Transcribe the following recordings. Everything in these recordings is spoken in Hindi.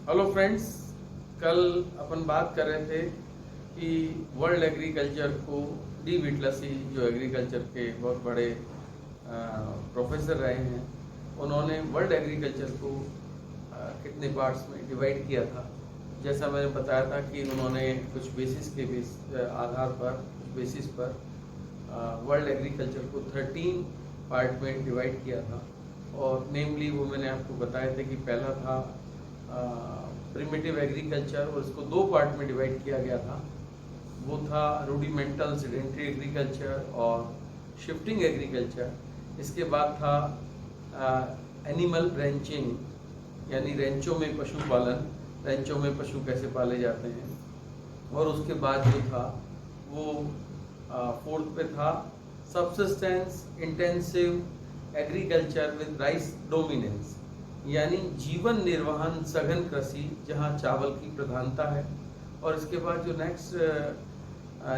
हेलो फ्रेंड्स, कल अपन बात कर रहे थे कि वर्ल्ड एग्रीकल्चर को डी विटलसी जो एग्रीकल्चर के बहुत बड़े प्रोफेसर रहे हैं, उन्होंने वर्ल्ड एग्रीकल्चर को कितने पार्ट्स में डिवाइड किया था। जैसा मैंने बताया था कि उन्होंने कुछ बेसिस के आधार पर, कुछ बेसिस पर वर्ल्ड एग्रीकल्चर को 13 पार्ट में डिवाइड किया था। और नेमली वो मैंने आपको बताए थे कि पहला था प्रिमिटिव एग्रीकल्चर, और इसको 2 पार्ट में डिवाइड किया गया था। वो था रूडिमेंटल सेडेंट्री एग्रीकल्चर और शिफ्टिंग एग्रीकल्चर। इसके बाद था एनिमल रेंचिंग, यानी रेंचों में पशुपालन, रेंचों में पशु कैसे पाले जाते हैं। और उसके बाद जो था वो 4th पे था subsistence intensive agriculture with rice dominance, यानी जीवन निर्वहन सघन कृषि जहां चावल की प्रधानता है। और इसके बाद जो नेक्स्ट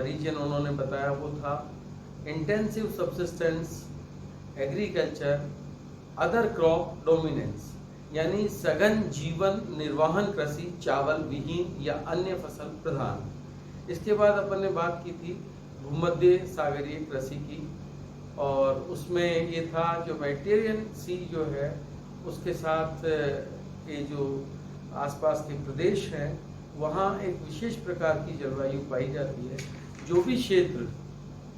रीजन उन्होंने बताया वो था intensive subsistence agriculture other crop dominance, यानी सघन जीवन निर्वहन कृषि चावल विहीन या अन्य फसल प्रधान। इसके बाद अपन ने बात की थी भूमध्य सागरीय कृषि की, और उसमें ये था जो मेडिटेरियन सी जो है उसके साथ ये जो आसपास के प्रदेश हैं वहाँ एक विशेष प्रकार की जलवायु पाई जाती है। जो भी क्षेत्र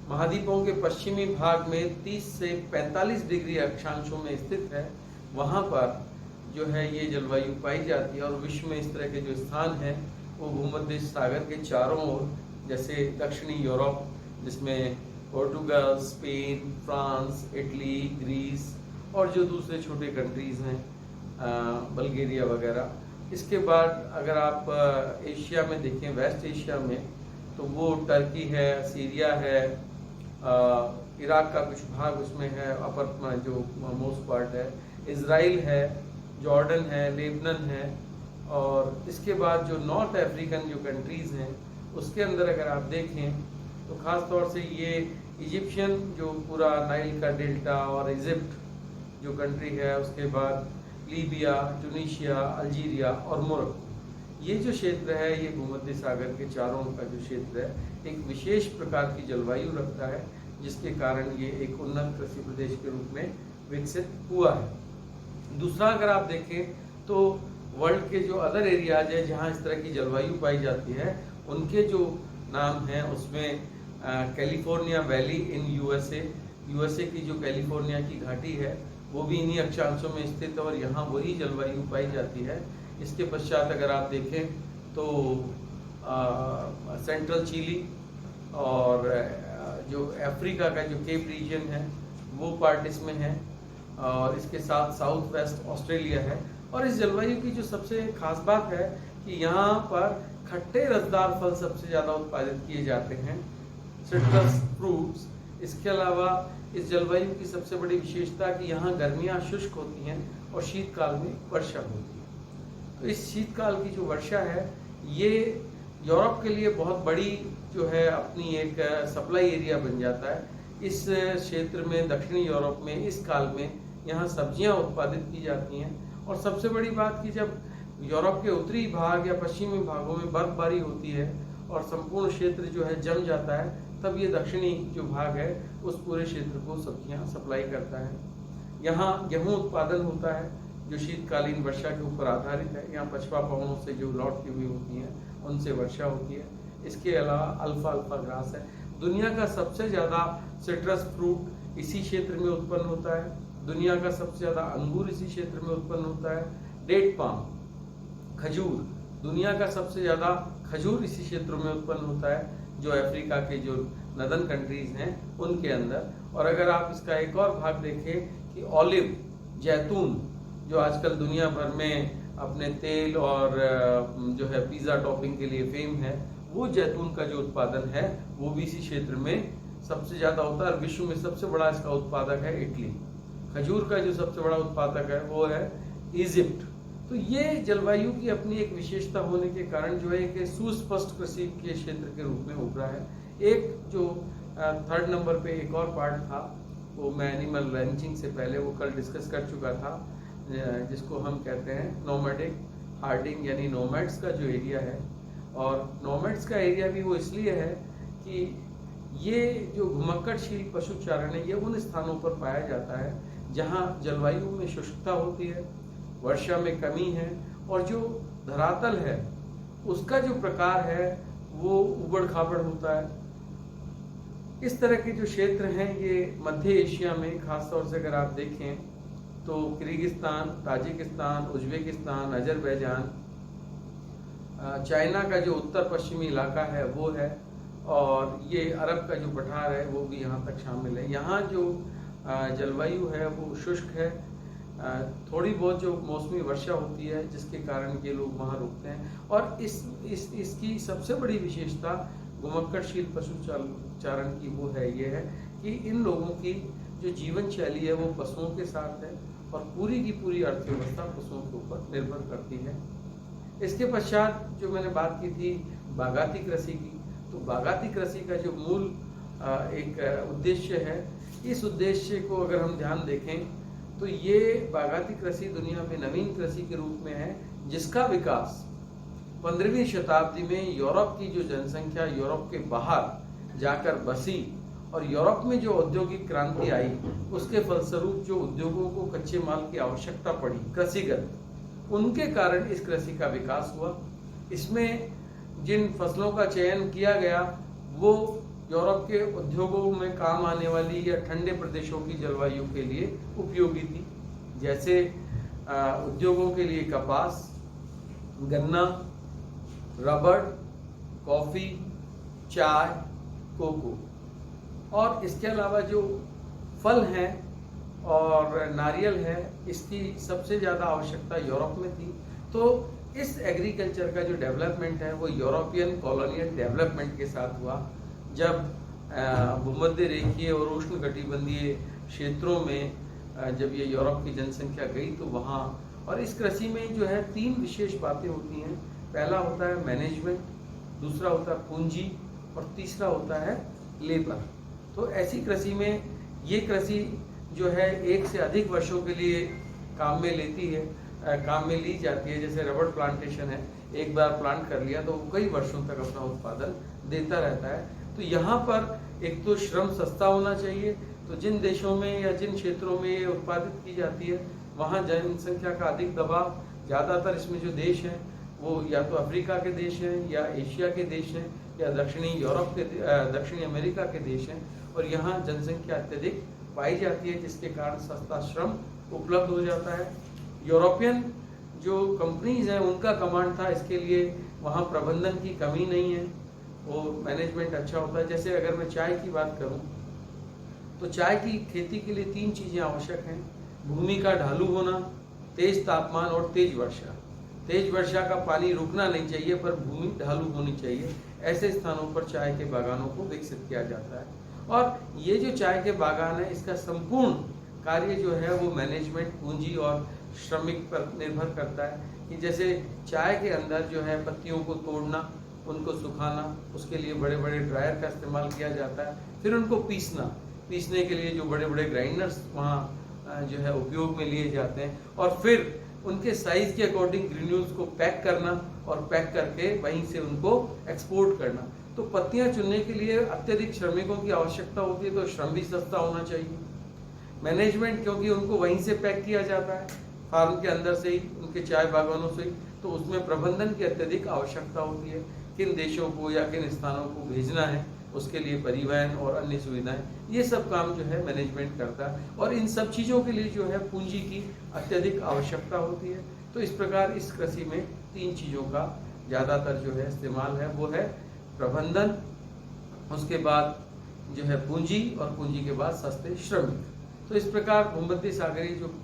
महाद्वीपों के पश्चिमी भाग में 30 से 45 डिग्री अक्षांशों में स्थित है, वहाँ पर जो है ये जलवायु पाई जाती है। और विश्व में इस तरह के जो स्थान हैं वो भूमध्य सागर के चारों ओर, जैसे दक्षिणी यूरोप जिसमें Portugal, Spain, France, Italy, Greece और जो दूसरे छोटे कंट्रीज़ हैं बल्गेरिया वगैरह। इसके बाद अगर आप एशिया में देखें, वेस्ट एशिया में, तो वो टर्की है, सीरिया है, इराक का कुछ भाग उसमें है, अपर जो मोस्ट पार्ट है, इज़राइल है, जॉर्डन है, लेबनन है। और इसके बाद जो नॉर्थ अफ्रीकन जो कंट्रीज़ हैं उसके अंदर अगर आप देखें तो ख़ास तौर से ये इजिप्शियन जो पूरा नाइल का डेल्टा और इजिप्ट जो कंट्री है, उसके बाद लीबिया, ट्यूनीशिया, अल्जीरिया और मोरक्को, ये जो क्षेत्र है ये भूमध्य सागर के चारों का जो क्षेत्र है एक विशेष प्रकार की जलवायु रखता है, जिसके कारण ये एक उन्नत कृषि प्रदेश के रूप में विकसित हुआ है। दूसरा अगर आप देखें तो वर्ल्ड के जो अदर एरियाज है जहाँ इस तरह की जलवायु पाई जाती है उनके जो नाम हैं उसमें कैलिफोर्निया वैली इन यूएसए की जो कैलिफोर्निया की घाटी है वो भी इन्हीं अक्षांशों में स्थित है और यहाँ वही जलवायु पाई जाती है। इसके पश्चात अगर आप देखें तो सेंट्रल चिली और जो अफ्रीका का जो केप रीजन है वो पार्ट इसमें है, और इसके साथ साउथ वेस्ट ऑस्ट्रेलिया है। और इस जलवायु की जो सबसे खास बात है कि यहाँ पर खट्टे रसदार फल सबसे ज़्यादा उत्पादित किए जाते हैं, सिट्रस फ्रूट्स। इसके अलावा इस जलवायु की सबसे बड़ी विशेषता कि यहाँ गर्मियाँ शुष्क होती हैं और शीतकाल में वर्षा होती है। तो इस शीतकाल की जो वर्षा है ये यूरोप के लिए बहुत बड़ी जो है अपनी एक सप्लाई एरिया बन जाता है। इस क्षेत्र में दक्षिणी यूरोप में इस काल में यहाँ सब्जियाँ उत्पादित की जाती हैं। और सबसे बड़ी बात कि जब यूरोप के उत्तरी भाग या पश्चिमी भागों में बर्फबारी होती है और संपूर्ण क्षेत्र जो है जम जाता है, तब ये दक्षिणी जो भाग है उस पूरे क्षेत्र को सब्जियां सप्लाई करता है। यहाँ गेहूं उत्पादन होता है जो शीतकालीन वर्षा के ऊपर आधारित है। यहाँ पछवा पवनों से जो लौटती हुई होती हैं उनसे वर्षा होती है। इसके अलावा अल्फा ग्रास है। दुनिया का सबसे ज़्यादा सिट्रस फ्रूट इसी क्षेत्र में उत्पन्न होता है। दुनिया का सबसे ज़्यादा अंगूर इसी क्षेत्र में उत्पन्न होता है। डेट पाम, खजूर, दुनिया का सबसे ज़्यादा खजूर इसी क्षेत्रों में उत्पन्न होता है जो अफ्रीका के जो नदन कंट्रीज़ हैं उनके अंदर। और अगर आप इसका एक और भाग देखें कि ऑलिव, जैतून, जो आजकल दुनिया भर में अपने तेल और जो है पिज़्ज़ा टॉपिंग के लिए फेम है, वो जैतून का जो उत्पादन है वो भी इसी क्षेत्र में सबसे ज़्यादा होता है। और विश्व में सबसे बड़ा इसका उत्पादक है इटली। खजूर का जो सबसे बड़ा उत्पादक है वो है इजिप्ट। तो ये जलवायु की अपनी एक विशेषता होने के कारण जो है एक सुस्पष्ट कृषि के क्षेत्र के रूप में उभरा है। एक जो 3rd नंबर पे एक और पार्ट था वो मैं एनिमल रैंचिंग से पहले वो कल डिस्कस कर चुका था, जिसको हम कहते हैं नोमैडिक हार्डिंग यानी नोमैड्स का जो एरिया है, और नोमैड्स का एरिया भी वो इसलिए है कि ये जो घुमक्कड़शील पशुचारण है ये उन स्थानों पर पाया जाता है जहाँ जलवायु में शुष्कता होती है, वर्षा में कमी है, और जो धरातल है उसका जो प्रकार है वो उबड़ खाबड़ होता है। इस तरह के जो क्षेत्र हैं ये मध्य एशिया में, खासतौर से अगर आप देखें तो Kyrgyzstan, Tajikistan, Uzbekistan, Azerbaijan, China का जो उत्तर पश्चिमी इलाका है वो है, और ये अरब का जो पठार है वो भी यहाँ तक शामिल है। यहाँ जो जलवायु है वो शुष्क है, थोड़ी बहुत जो मौसमी वर्षा होती है जिसके कारण ये लोग वहाँ रुकते हैं। और इसकी सबसे बड़ी विशेषता घुमक्कड़शील पशुचारण की वो है, ये है कि इन लोगों की जो जीवन शैली है वो पशुओं के साथ है, और पूरी की पूरी अर्थव्यवस्था पशुओं के ऊपर निर्भर करती है। इसके पश्चात जो मैंने बात की थी बागाती कृषि की, तो बागाती कृषि का जो मूल एक उद्देश्य है, इस उद्देश्य को अगर हम ध्यान देखें तो ये बागाती कृषि दुनिया में नवीन कृषि के रूप में है, जिसका विकास 15वीं शताब्दी में यूरोप की जो जनसंख्या यूरोप के बाहर जाकर बसी और यूरोप में जो औद्योगिक क्रांति आई, उसके फलस्वरूप जो उद्योगों को कच्चे माल की आवश्यकता पड़ी कृषिगत, उनके कारण इस कृषि का विकास हुआ। इसमें जिन फसलों का चयन किया गया वो यूरोप के उद्योगों में काम आने वाली या ठंडे प्रदेशों की जलवायु के लिए उपयोगी थी, जैसे उद्योगों के लिए कपास, गन्ना, रबड़, कॉफ़ी, चाय, कोको, और इसके अलावा जो फल हैं और नारियल है, इसकी सबसे ज़्यादा आवश्यकता यूरोप में थी। तो इस एग्रीकल्चर का जो डेवलपमेंट है वो यूरोपियन कॉलोनियल डेवलपमेंट के साथ हुआ, जब भूमध्य रेखीय और उष्णकटिबंधीय क्षेत्रों में जब ये यूरोप की जनसंख्या गई तो वहाँ, और इस कृषि में जो है 3 विशेष बातें होती हैं। पहला होता है मैनेजमेंट, दूसरा होता है पूंजी, और तीसरा होता है लेबर। तो ऐसी कृषि में ये कृषि जो है 1 से अधिक वर्षों के लिए काम में ली जाती है। जैसे रबड़ प्लांटेशन है, एक बार प्लांट कर लिया तो वो कई वर्षों तक अपना उत्पादन देता रहता है। तो यहाँ पर एक तो श्रम सस्ता होना चाहिए, तो जिन देशों में या जिन क्षेत्रों में ये उत्पादित की जाती है वहाँ जनसंख्या का अधिक दबाव, ज़्यादातर इसमें जो देश हैं वो या तो अफ्रीका के देश हैं या एशिया के देश हैं या दक्षिणी अमेरिका के देश हैं, और यहाँ जनसंख्या अत्यधिक पाई जाती है, जिसके कारण सस्ता श्रम उपलब्ध हो जाता है। यूरोपियन जो कंपनीज हैं उनका कमांड था, इसके लिए वहाँ प्रबंधन की कमी नहीं है, वो मैनेजमेंट अच्छा होता है। जैसे अगर मैं चाय की बात करूँ तो चाय की खेती के लिए 3 चीज़ें आवश्यक हैं: भूमि का ढालू होना, तेज तापमान और तेज वर्षा। तेज वर्षा का पानी रुकना नहीं चाहिए पर भूमि ढालू होनी चाहिए। ऐसे स्थानों पर चाय के बागानों को विकसित किया जाता है, और ये जो चाय के बागान है इसका संपूर्ण कार्य जो है वो मैनेजमेंट, पूंजी और श्रमिक पर निर्भर करता है। कि जैसे चाय के अंदर जो है पत्तियों को तोड़ना, उनको सुखाना, उसके लिए बड़े बड़े ड्रायर का इस्तेमाल किया जाता है, फिर उनको पीसने के लिए जो बड़े बड़े ग्राइंडर्स वहाँ जो है उपयोग में लिए जाते हैं, और फिर उनके साइज के अकॉर्डिंग ग्रेन्यूल्स को पैक करना और पैक करके वहीं से उनको एक्सपोर्ट करना। तो पत्तियां चुनने के लिए अत्यधिक श्रमिकों की आवश्यकता होती है, तो श्रम भी सस्ता होना चाहिए। मैनेजमेंट, क्योंकि उनको वहीं से पैक किया जाता है फार्म के अंदर से ही, उनके चाय बागानों से ही, तो उसमें प्रबंधन की अत्यधिक आवश्यकता होती है। किन देशों को या किन स्थानों को भेजना है, उसके लिए परिवहन और अन्य सुविधाएं, ये सब काम जो है मैनेजमेंट करता है, और इन सब चीज़ों के लिए जो है पूंजी की अत्यधिक आवश्यकता होती है। तो इस प्रकार इस कृषि में 3 चीज़ों का ज़्यादातर जो है इस्तेमाल है, वो है प्रबंधन, उसके बाद जो है पूंजी, और पूंजी के बाद सस्ते श्रमिक। तो इस प्रकार भूमध्य सागरीय जो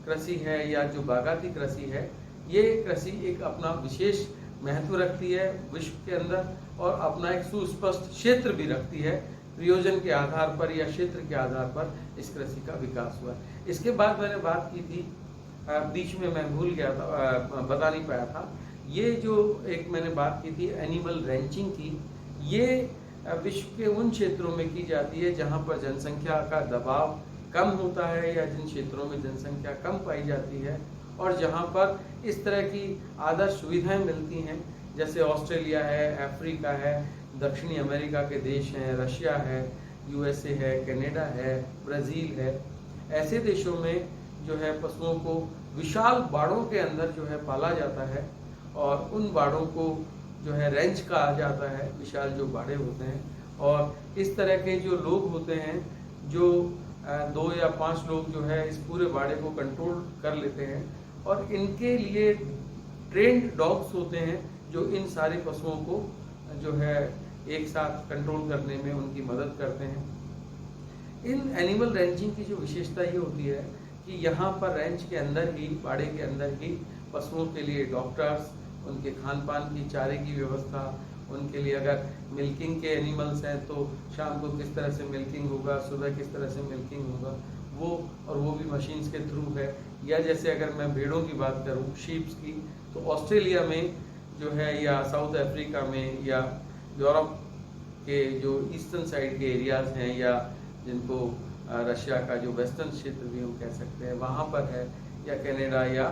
कृषि है या जो बागाती कृषि है, ये कृषि एक अपना विशेष महत्व रखती है विश्व के अंदर, और अपना एक सुस्पष्ट क्षेत्र भी रखती है। प्रयोजन के आधार पर या क्षेत्र के आधार पर इस कृषि का विकास हुआ। इसके बाद मैंने बात की थी, बीच में मैं भूल गया था, बता नहीं पाया था, ये जो एक मैंने बात की थी एनिमल रैंचिंग की, ये विश्व के उन क्षेत्रों में की जाती है जहाँ पर जनसंख्या का दबाव कम होता है या जिन क्षेत्रों में जनसंख्या कम पाई जाती है, और जहाँ पर इस तरह की आदर्श सुविधाएं मिलती हैं, जैसे ऑस्ट्रेलिया है, अफ्रीका है, दक्षिणी अमेरिका के देश हैं, रशिया है, यूएसए है, कनाडा है, ब्राज़ील है, ऐसे देशों में जो है पशुओं को विशाल बाड़ों के अंदर जो है पाला जाता है और उन बाड़ों को जो है रेंच कहा जाता है, विशाल जो बाड़े होते हैं। और इस तरह के जो लोग होते हैं, जो 2 या 5 लोग जो है इस पूरे बाड़े को कंट्रोल कर लेते हैं और इनके लिए ट्रेंड डॉग्स होते हैं जो इन सारे पशुओं को जो है एक साथ कंट्रोल करने में उनकी मदद करते हैं। इन एनिमल रेंचिंग की जो विशेषता ये होती है कि यहाँ पर रेंच के अंदर ही, बाड़े के अंदर ही पशुओं के लिए डॉक्टर्स, उनके खान पान की, चारे की व्यवस्था, उनके लिए अगर मिल्किंग के एनिमल्स हैं तो शाम को किस तरह से मिल्किंग होगा, सुबह किस तरह से मिल्किंग होगा, वो भी मशीन्स के थ्रू है। या जैसे अगर मैं भेड़ों की बात करूँ, शीप्स की, तो ऑस्ट्रेलिया में जो है या साउथ अफ्रीका में या यूरोप के जो ईस्टर्न साइड के एरियाज़ हैं या जिनको रशिया का जो वेस्टर्न क्षेत्र भी हम कह सकते हैं वहाँ पर है, या कनाडा या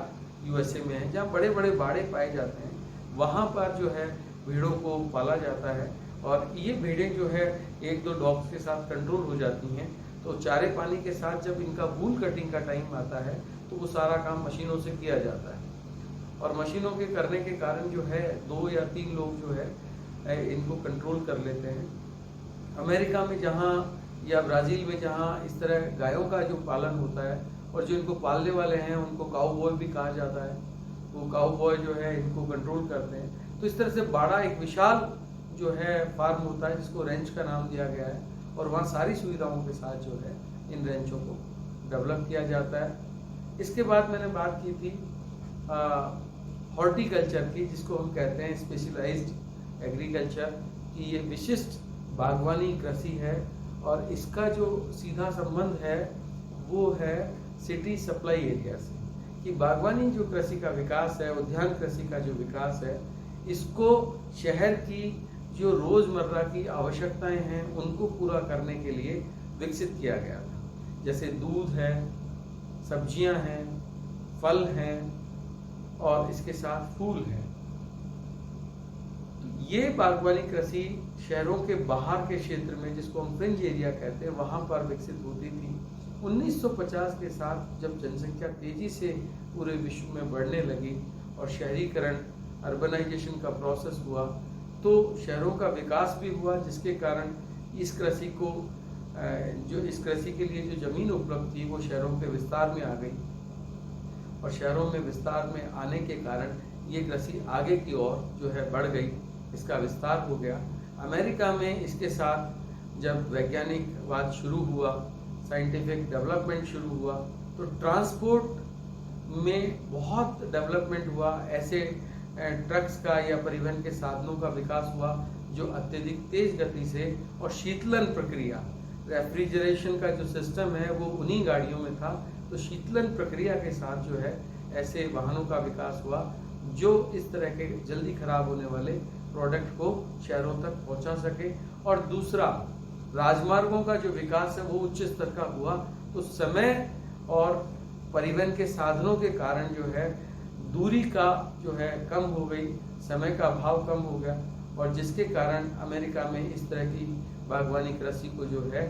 यूएसए में है, जहाँ बड़े बड़े बाड़े पाए जाते हैं, वहाँ पर जो है भेड़ों को पाला जाता है। और ये भेड़ें जो है 1-2 डॉग्स के साथ कंट्रोल हो जाती हैं, तो चारे पानी के साथ जब इनका वूल कटिंग का टाइम आता है तो वो सारा काम मशीनों से किया जाता है। और मशीनों के करने के कारण जो है 2 या 3 लोग जो है इनको कंट्रोल कर लेते हैं। अमेरिका में जहाँ या ब्राज़ील में जहाँ इस तरह गायों का जो पालन होता है और जो इनको पालने वाले हैं उनको काउबॉय भी कहा जाता है, वो काउबॉय जो है इनको कंट्रोल करते हैं। तो इस तरह से बाड़ा एक विशाल जो है फार्म होता है जिसको रेंच का नाम दिया गया है और वहाँ सारी सुविधाओं के साथ जो है इन रेंचों को डेवलप किया जाता है। इसके बाद मैंने बात की थी हॉर्टिकल्चर की, जिसको हम कहते हैं स्पेशलाइज्ड एग्रीकल्चर, कि ये विशिष्ट बागवानी कृषि है और इसका जो सीधा संबंध है वो है सिटी सप्लाई एरिया से, कि बागवानी जो कृषि का विकास है, उद्यान कृषि का जो विकास है, इसको शहर की जो रोज़मर्रा की आवश्यकताएं हैं उनको पूरा करने के लिए विकसित किया गया था। जैसे दूध है, सब्जियां हैं, फल हैं और इसके साथ फूल हैं। तो ये बागवानी कृषि शहरों के बाहर के क्षेत्र में, जिसको हम फ्रिंज एरिया कहते हैं, वहाँ पर विकसित होती थी। 1950 के साथ जब जनसंख्या तेजी से पूरे विश्व में बढ़ने लगी और शहरीकरण, अर्बनाइजेशन का प्रोसेस हुआ, तो शहरों का विकास भी हुआ, जिसके कारण इस कृषि को इस कृषि के लिए जो ज़मीन उपलब्ध थी वो शहरों के विस्तार में आ गई और शहरों में विस्तार में आने के कारण ये कृषि आगे की ओर जो है बढ़ गई, इसका विस्तार हो गया। अमेरिका में इसके साथ जब वैज्ञानिकवाद शुरू हुआ, साइंटिफिक डेवलपमेंट शुरू हुआ, तो ट्रांसपोर्ट में बहुत डेवलपमेंट हुआ। ऐसे ट्रक्स का या परिवहन के साधनों का विकास हुआ जो अत्यधिक तेज गति से, और शीतलन प्रक्रिया, रेफ्रिजरेशन का जो सिस्टम है वो उन्हीं गाड़ियों में था, तो शीतलन प्रक्रिया के साथ जो है ऐसे वाहनों का विकास हुआ जो इस तरह के जल्दी खराब होने वाले प्रोडक्ट को शहरों तक पहुंचा सके। और दूसरा, राजमार्गों का जो विकास है वो उच्च स्तर का हुआ, तो समय और परिवहन के साधनों के कारण जो है दूरी का जो है कम हो गई, समय का अभाव कम हो गया, और जिसके कारण अमेरिका में इस तरह की बागवानी कृषि को जो है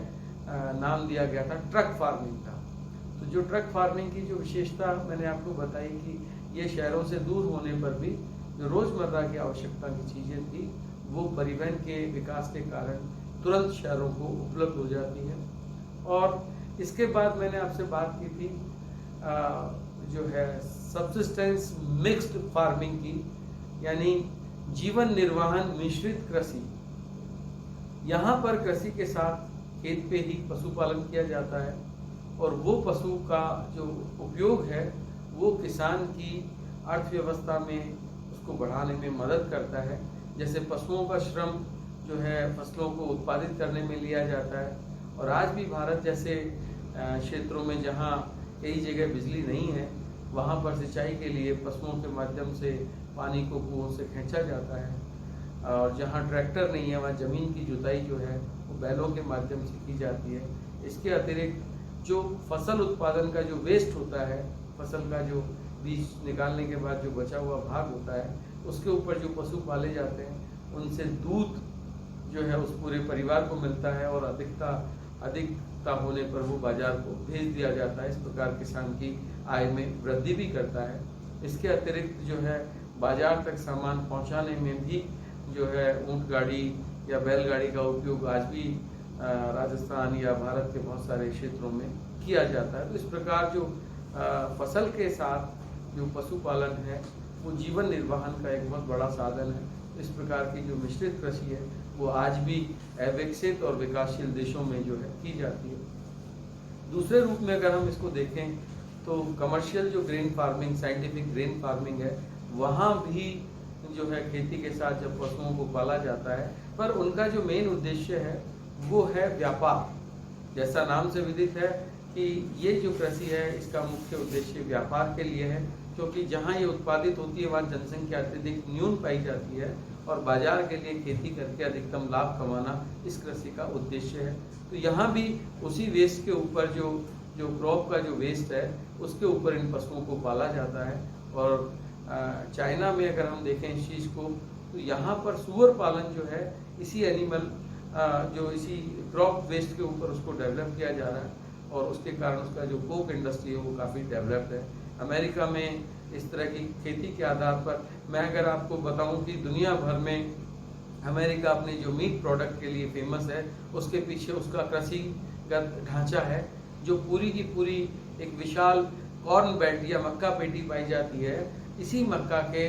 नाम दिया गया था ट्रक फार्मिंग का। तो जो ट्रक फार्मिंग की जो विशेषता मैंने आपको बताई कि ये शहरों से दूर होने पर भी जो रोज़मर्रा की आवश्यकता की चीज़ें थी वो परिवहन के विकास के कारण तुरंत शहरों को उपलब्ध हो जाती है। और इसके बाद मैंने आपसे बात की थी जो है सब्सिस्टेंस मिक्स्ड फार्मिंग की, यानी जीवन निर्वाहन मिश्रित कृषि। यहाँ पर कृषि के साथ खेत पे ही पशुपालन किया जाता है और वो पशु का जो उपयोग है वो किसान की अर्थव्यवस्था में उसको बढ़ाने में मदद करता है। जैसे पशुओं का श्रम जो है फसलों को उत्पादित करने में लिया जाता है, और आज भी भारत जैसे क्षेत्रों में जहाँ कई जगह बिजली नहीं है वहाँ पर सिंचाई के लिए पशुओं के माध्यम से पानी को कुओं से खींचा जाता है, और जहाँ ट्रैक्टर नहीं है वहाँ ज़मीन की जुताई जो है वो बैलों के माध्यम से की जाती है। इसके अतिरिक्त जो फसल उत्पादन का जो वेस्ट होता है, फसल का जो बीज निकालने के बाद जो बचा हुआ भाग होता है उसके ऊपर जो पशु पाले जाते हैं उनसे दूध जो है उस पूरे परिवार को मिलता है और अधिकता होने पर वो बाजार को भेज दिया जाता है। इस प्रकार किसान की आय में वृद्धि भी करता है। इसके अतिरिक्त जो है बाजार तक सामान पहुंचाने में भी जो है ऊंट गाड़ी या बैलगाड़ी का उपयोग आज भी राजस्थान या भारत के बहुत सारे क्षेत्रों में किया जाता है। तो इस प्रकार जो फसल के साथ जो पशुपालन है वो जीवन निर्वाहन का एक बहुत बड़ा साधन है। इस प्रकार की जो मिश्रित कृषि है वो आज भी विकसित और विकासशील देशों में जो है की जाती है। दूसरे रूप में अगर हम इसको देखें तो कमर्शियल जो grain farming, scientific grain farming है, वहाँ भी जो है खेती के साथ जब पशुओं को पाला जाता है, पर उनका जो मेन उद्देश्य है वो है व्यापार। जैसा नाम से विदित है कि ये जो कृषि है इसका मुख्य उद्देश्य व्यापार के लिए है, क्योंकि जहाँ ये उत्पादित होती है वहाँ जनसंख्या अत्यधिक न्यून पाई जाती है और बाजार के लिए खेती करके अधिकतम लाभ कमाना इस कृषि का उद्देश्य है। तो यहाँ भी उसी वेस्ट के ऊपर जो क्रॉप का जो वेस्ट है उसके ऊपर इन पशुओं को पाला जाता है। और चाइना में अगर हम देखें इस चीज़ को तो यहाँ पर सूअर पालन जो है इसी इसी क्रॉप वेस्ट के ऊपर उसको डेवलप किया जा रहा है और उसके कारण उसका जो पोक इंडस्ट्री है वो काफ़ी डेवलप्ड है। अमेरिका में इस तरह की खेती के आधार पर मैं अगर आपको बताऊं कि दुनिया भर में अमेरिका अपने जो मीट प्रोडक्ट के लिए फेमस है उसके पीछे उसका कृषिगत ढांचा है, जो पूरी की पूरी एक विशाल कॉर्न बेल्ट या मक्का पेटी पाई जाती है। इसी मक्का के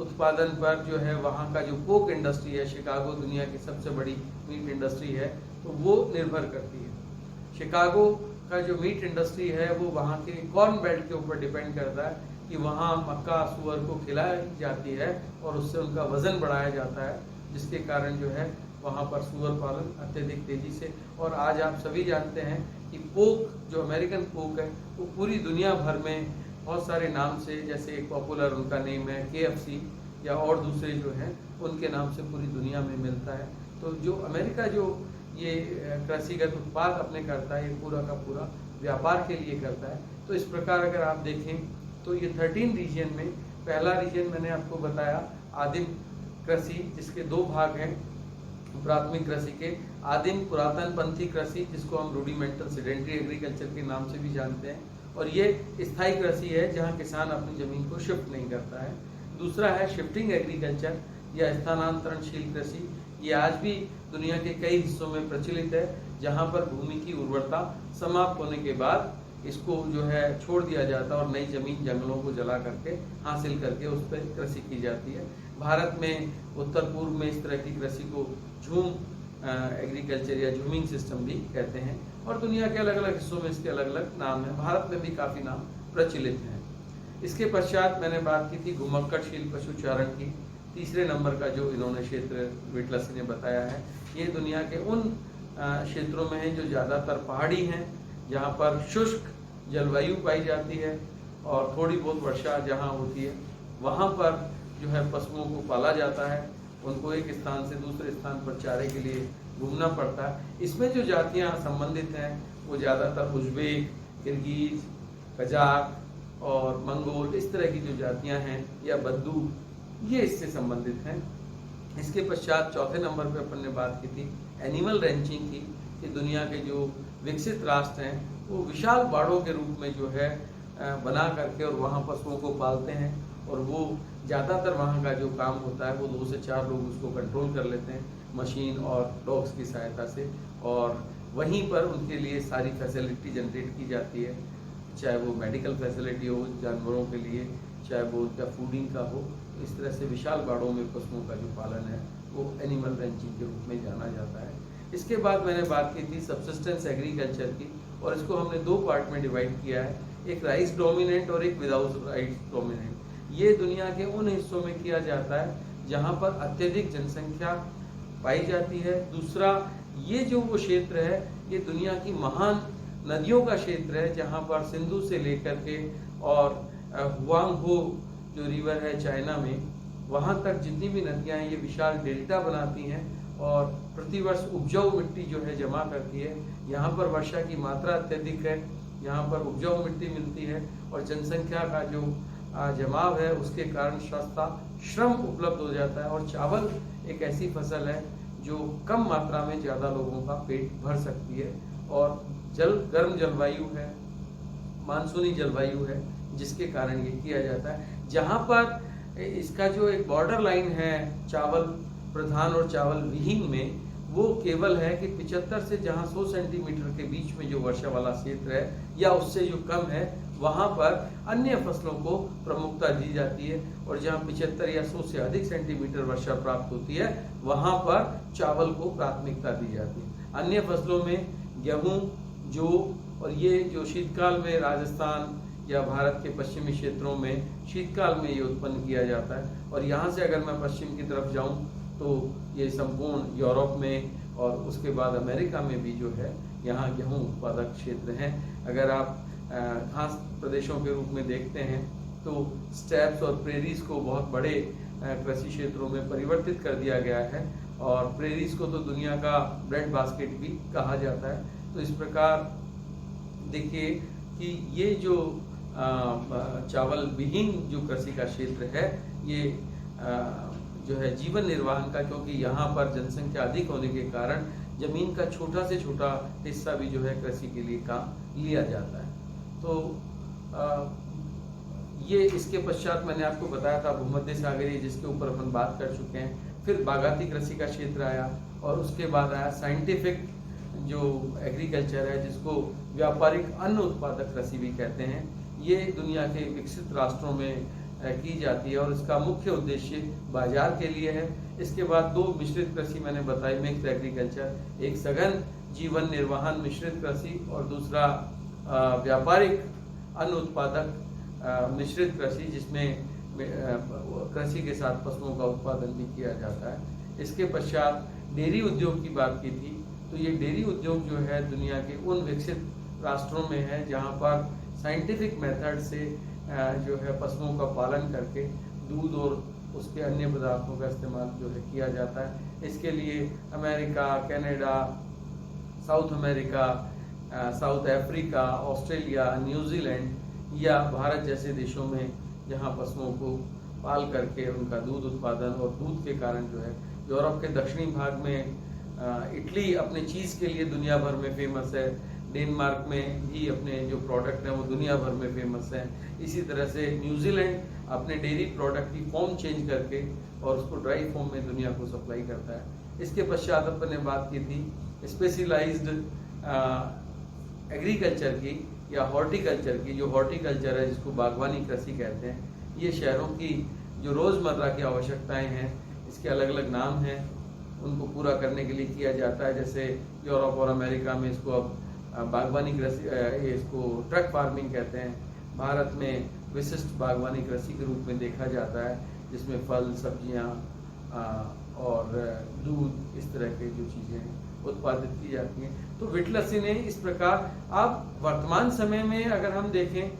उत्पादन पर जो है वहाँ का जो पोक इंडस्ट्री है, शिकागो दुनिया की सबसे बड़ी मीट इंडस्ट्री है, तो वो निर्भर करती है। शिकागो का जो मीट इंडस्ट्री है वो वहाँ के कॉर्न बेल्ट के ऊपर डिपेंड करता है कि वहाँ मक्का सुअर को खिलाई जाती है और उससे उनका वजन बढ़ाया जाता है, जिसके कारण जो है वहाँ पर सुअर पालन अत्यधिक तेजी से। और आज आप सभी जानते हैं कि पोक जो अमेरिकन पोक है वो पूरी दुनिया भर में बहुत सारे नाम से, जैसे एक पॉपुलर उनका नेम है KFC या और दूसरे जो हैं उनके नाम से पूरी दुनिया में मिलता है। तो जो अमेरिका जो ये कृषिगत उत्पाद अपने करता है ये पूरा का पूरा व्यापार के लिए करता है। तो इस प्रकार अगर आप देखें तो ये 13 रीजन में पहला रीजन मैंने आपको बताया आदिम कृषि, जिसके दो भाग हैं प्राथमिक कृषि के। आदिम पुरातन पंथी कृषि जिसको हम रूडिमेंटल सेडेंटरी एग्रीकल्चर के नाम से भी जानते हैं, और ये स्थायी कृषि है जहाँ किसान अपनी जमीन को शिफ्ट नहीं करता है। दूसरा है शिफ्टिंग एग्रीकल्चर या स्थानांतरणशील कृषि। ये आज भी दुनिया के कई हिस्सों में प्रचलित है, जहाँ पर भूमि की उर्वरता समाप्त होने के बाद इसको जो है छोड़ दिया जाता है और नई जमीन जंगलों को जला करके हासिल करके उस पर कृषि की जाती है। भारत में उत्तर पूर्व में इस तरह की कृषि को झूम एग्रीकल्चर या झूमिंग सिस्टम भी कहते हैं, और दुनिया के अलग अलग हिस्सों में इसके अलग अलग नाम हैं। भारत में भी काफ़ी नाम प्रचलित हैं। इसके पश्चात मैंने बात की थी घुमक्कड़शील पशुचारण की। तीसरे नंबर का जो इन्होंने क्षेत्र विटलसी ने बताया है, ये दुनिया के उन क्षेत्रों में है जो ज़्यादातर पहाड़ी हैं, जहाँ पर शुष्क जलवायु पाई जाती है और थोड़ी बहुत वर्षा जहाँ होती है, वहाँ पर जो है पशुओं को पाला जाता है। उनको एक स्थान से दूसरे स्थान पर चारे के लिए घूमना पड़ता है। इसमें जो जातियाँ संबंधित हैं वो ज़्यादातर उज़्बेक, किर्गिज, कजाक और मंगोल, इस तरह की जो जातियाँ हैं, या बद्दू, ये इससे संबंधित हैं। इसके पश्चात चौथे नंबर पे अपन ने बात की थी एनिमल रेंचिंग की, कि दुनिया के जो विकसित राष्ट्र हैं वो विशाल बाड़ों के रूप में जो है बना करके और वहाँ पशुओं को पालते हैं, और वो ज़्यादातर वहाँ का जो काम होता है वो 2 से 4 लोग उसको कंट्रोल कर लेते हैं मशीन और डॉग्स की सहायता से, और वहीं पर उनके लिए सारी फैसिलिटी जनरेट की जाती है, चाहे वो मेडिकल फैसिलिटी हो जानवरों के लिए, चाहे वो उनका फूडिंग का हो। इस तरह से विशाल बाड़ों में पशुओं का जो पालन है वो एनिमल रेंचिंग के रूप में जाना जाता है। इसके बाद मैंने बात की थी सबसिस्टेंस एग्रीकल्चर की, और इसको हमने 2 पार्ट में डिवाइड किया है, एक राइस डोमिनेंट और एक विदाउट राइस डोमिनेंट। ये दुनिया के उन हिस्सों में किया जाता है जहाँ पर अत्यधिक जनसंख्या पाई जाती है। दूसरा, ये जो वो क्षेत्र है ये दुनिया की महान नदियों का क्षेत्र है, जहाँ पर सिंधु से लेकर के और हुआंगहो जो रिवर है चाइना में, वहाँ तक जितनी भी नदियाँ हैं ये विशाल डेल्टा बनाती हैं और प्रतिवर्ष उपजाऊ मिट्टी जो है जमा करती है। यहाँ पर वर्षा की मात्रा अत्यधिक है, यहाँ पर उपजाऊ मिट्टी मिलती है, और जनसंख्या का जो जमाव है उसके कारण सस्ता श्रम उपलब्ध हो जाता है। और चावल एक ऐसी फसल है जो कम मात्रा में ज़्यादा लोगों का पेट भर सकती है। और गर्म जलवायु है, मानसूनी जलवायु है, जिसके कारण ये किया जाता है। जहाँ पर इसका जो एक बॉर्डर लाइन है चावल प्रधान और चावल विहीन में, वो केवल है कि 75 से जहाँ 100 सेंटीमीटर के बीच में जो वर्षा वाला क्षेत्र है या उससे जो कम है, वहाँ पर अन्य फसलों को प्रमुखता दी जाती है। और जहाँ 75 या 100 से अधिक सेंटीमीटर वर्षा प्राप्त होती है, वहाँ पर चावल को प्राथमिकता दी जाती है। अन्य फसलों में गेहूँ, जौ, और ये जो शीतकाल में राजस्थान या भारत के पश्चिमी क्षेत्रों में शीतकाल में ये उत्पन्न किया जाता है। और यहाँ से अगर मैं पश्चिम की तरफ जाऊँ तो ये संपूर्ण यूरोप में और उसके बाद अमेरिका में भी जो है यहाँ गेहूँ उत्पादक क्षेत्र हैं। अगर आप घास प्रदेशों के रूप में देखते हैं तो स्टेप्स और प्रेरीज को बहुत बड़े कृषि क्षेत्रों में परिवर्तित कर दिया गया है। और प्रेरीज को तो दुनिया का ब्रेड बास्केट भी कहा जाता है। तो इस प्रकार देखिए कि ये जो चावल विहीन जो कृषि का क्षेत्र है, ये जो है जीवन निर्वाह का, क्योंकि यहाँ पर जनसंख्या अधिक होने के कारण जमीन का छोटा से छोटा हिस्सा भी जो है कृषि के लिए काम लिया जाता है। तो ये इसके पश्चात मैंने आपको बताया था भूमध्य सागरीय, जिसके ऊपर अपन बात कर चुके हैं। फिर बागाती कृषि का क्षेत्र आया और उसके बाद आया साइंटिफिक जो एग्रीकल्चर है, जिसको व्यापारिक अन्न उत्पादक कृषि भी कहते हैं। ये दुनिया के विकसित राष्ट्रों में की जाती है और इसका मुख्य उद्देश्य बाजार के लिए है। इसके बाद दो मिश्रित कृषि मैंने बताई, मिक्स्ड एग्रीकल्चर, एक सघन जीवन निर्वाहन मिश्रित कृषि और दूसरा व्यापारिक अन्न उत्पादक मिश्रित कृषि, जिसमें कृषि के साथ फसलों का उत्पादन भी किया जाता है। इसके पश्चात डेयरी उद्योग की बात की थी, तो ये डेयरी उद्योग जो है दुनिया के उन विकसित राष्ट्रों में है जहाँ पर साइंटिफिक मेथड से जो है पशुओं का पालन करके दूध और उसके अन्य पदार्थों का इस्तेमाल जो है किया जाता है। इसके लिए America, Canada, south America, south Africa, Australia, New Zealand या भारत जैसे देशों में जहां पशुओं को पाल करके उनका दूध उत्पादन और दूध के कारण जो है, यूरोप के दक्षिणी भाग में इटली अपने चीज़ के लिए दुनिया भर में फेमस है। डेनमार्क में भी अपने जो प्रोडक्ट हैं वो दुनिया भर में फेमस हैं। इसी तरह से न्यूजीलैंड अपने डेयरी प्रोडक्ट की फॉर्म चेंज करके और उसको ड्राई फॉर्म में दुनिया को सप्लाई करता है। इसके पश्चात अपन ने बात की थी स्पेशलाइज्ड एग्रीकल्चर की या हॉर्टिकल्चर की। जो हॉर्टिकल्चर है, जिसको बागवानी कृषि कहते हैं, ये शहरों की जो रोज़मर्रा की आवश्यकताएं हैं, इसके अलग अलग नाम हैं, उनको पूरा करने के लिए किया जाता है। जैसे यूरोप और अमेरिका में इसको अब बागवानी कृषि, इसको ट्रक फार्मिंग कहते हैं। भारत में विशिष्ट बागवानी कृषि के रूप में देखा जाता है, जिसमें फल, सब्जियां और दूध, इस तरह के जो चीज़ें उत्पादित की जाती हैं। तो विटलसी ने इस प्रकार, अब वर्तमान समय में अगर हम देखें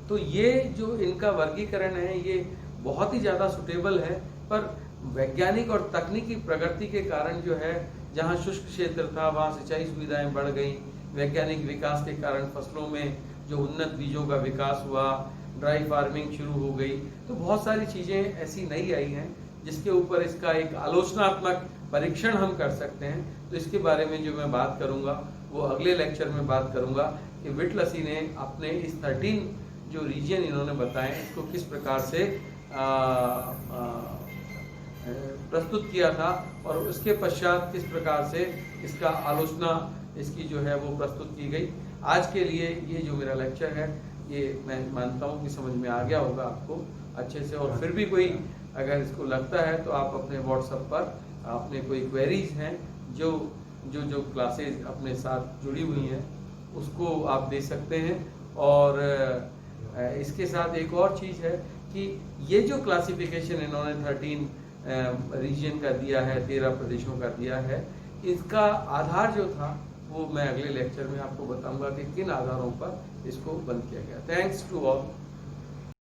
तो ये जो इनका वर्गीकरण है ये बहुत ही ज़्यादा सुटेबल है, पर वैज्ञानिक और तकनीकी प्रगति के कारण जो है, जहाँ शुष्क क्षेत्र था वहाँ सिंचाई सुविधाएं बढ़ गई, वैज्ञानिक विकास के कारण फसलों में जो उन्नत बीजों का विकास हुआ, ड्राई फार्मिंग शुरू हो गई, तो बहुत सारी चीज़ें ऐसी नई आई हैं जिसके ऊपर इसका एक आलोचनात्मक परीक्षण हम कर सकते हैं। तो इसके बारे में जो मैं बात करूंगा वो अगले लेक्चर में बात करूंगा कि विटलसी ने अपने इस 13 जो रीजन इन्होंने बताए इसको किस प्रकार से प्रस्तुत किया था और उसके पश्चात किस प्रकार से इसका आलोचना इसकी जो है वो प्रस्तुत की गई। आज के लिए ये जो मेरा लेक्चर है ये मैं मानता हूँ कि समझ में आ गया होगा आपको अच्छे से। और फिर भी कोई अगर इसको लगता है तो आप अपने व्हाट्सएप पर अपने कोई क्वेरीज हैं जो जो जो क्लासेज अपने साथ जुड़ी हुई हैं उसको आप दे सकते हैं। और इसके साथ एक और चीज़ है कि ये जो क्लासिफिकेशन इन्होंने 13 रीजन का दिया है, 13 प्रदेशों का दिया है, इसका आधार जो था वो मैं अगले लेक्चर में आपको बताऊंगा कि किन आधारों पर इसको बंद किया गया। Thanks to all.